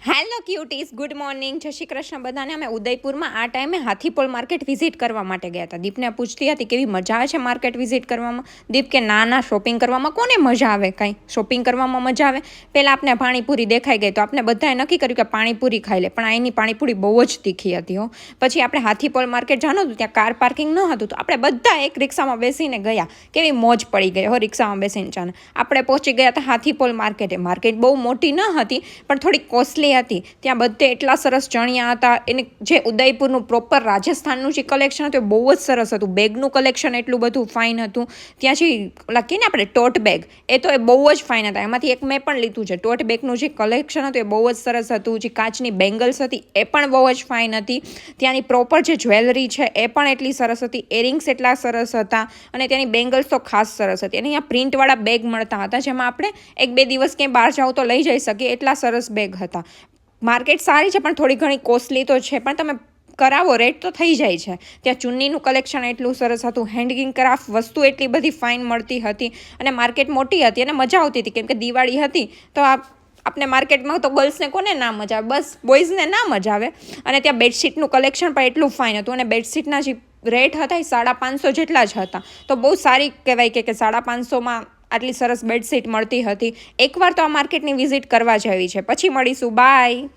Hello ક્યુટીઝ, good morning, જય શ્રી કૃષ્ણ બધાને. અમે ઉદયપુરમાં આ ટાઈમે હાથીપોલ માર્કેટ વિઝિટ કરવા માટે ગયા હતા. દીપને પૂછતી હતી કેવી મજા આવે છે માર્કેટ વિઝિટ કરવામાં. દીપ કે ના શોપિંગ કરવામાં કોને મજા આવે, કાંઈ શોપિંગ કરવામાં મજા આવે. પહેલાં આપણે પાણીપુરી દેખાઈ ગઈ તો આપણે બધાએ નક્કી કર્યું કે પાણીપુરી ખાઈ લે, પણ અહીંની પાણીપુરી બહુ જ તીખી હતી હો. પછી આપણે હાથીપોલ માર્કેટ જવાનું હતું, ત્યાં કાર પાર્કિંગ ન હતું તો આપણે બધા એક રિક્ષામાં બેસીને ગયા. કેવી મોજ પડી ગઈ હો રિક્ષામાં બેસીને જાને. આપણે પહોંચી ગયા હતા હાથીપોલ માર્કેટે. માર્કેટ બહુ મોટી ન હતી પણ થોડીક કોસ્ટલી હતી. ત્યાં બધે એટલા સરસ ચણિયા હતા. એને જે ઉદયપુરનું પ્રોપર રાજસ્થાનનું જે કલેક્શન હતું એ બહુ જ સરસ હતું. બેગનું કલેક્શન એટલું બધું ફાઇન હતું. ત્યાં જે ઓલા કહીએ ને આપણે ટોટ બેગ, એ તો એ બહુ જ ફાઇન હતા. એમાંથી એક મેં પણ લીધું છે. ટોટ બેગનું જે કલેક્શન હતું એ બહુ જ સરસ હતું. જે કાચની બેંગલ્સ હતી એ પણ બહુ જ ફાઇન હતી. ત્યાંની પ્રોપર જે જ્વેલરી છે એ પણ એટલી સરસ હતી. એરિંગ્સ એટલા સરસ હતા અને ત્યાંની બેંગલ્સ તો ખાસ સરસ હતી. અને અહીંયા પ્રિન્ટવાળા બેગ મળતા હતા જેમાં આપણે 1-2 દિવસ ક્યાંય બહાર જાવ તો લઈ જઈ શકીએ એટલા સરસ બેગ હતા. માર્કેટ સારી છે પણ થોડી ઘણી કોસ્ટલી તો છે, પણ તમે કરાવો રેટ તો થઈ જાય છે. ત્યાં ચુન્નીનું કલેક્શન એટલું સરસ હતું. હેન્ડગિંગ ક્રાફ્ટ વસ્તુ એટલી બધી ફાઇન મળતી હતી અને માર્કેટ મોટી હતી અને મજા આવતી હતી કેમ કે દિવાળી હતી તો આપણે માર્કેટમાં તો ગર્લ્સને કોને ના મજા આવે, બસ બોયઝને ના મજા આવે. અને ત્યાં બેડશીટનું કલેક્શન પણ એટલું ફાઇન હતું અને બેડશીટના જે રેટ હતા એ 550 જેટલા જ હતા. તો બહુ સારી કહેવાય કે 550માં આટલી સરસ બેડશીટ મળતી હતી. એકવાર તો આ માર્કેટની વિઝિટ કરવા જેવી છે. પછી મળીશું, બાય.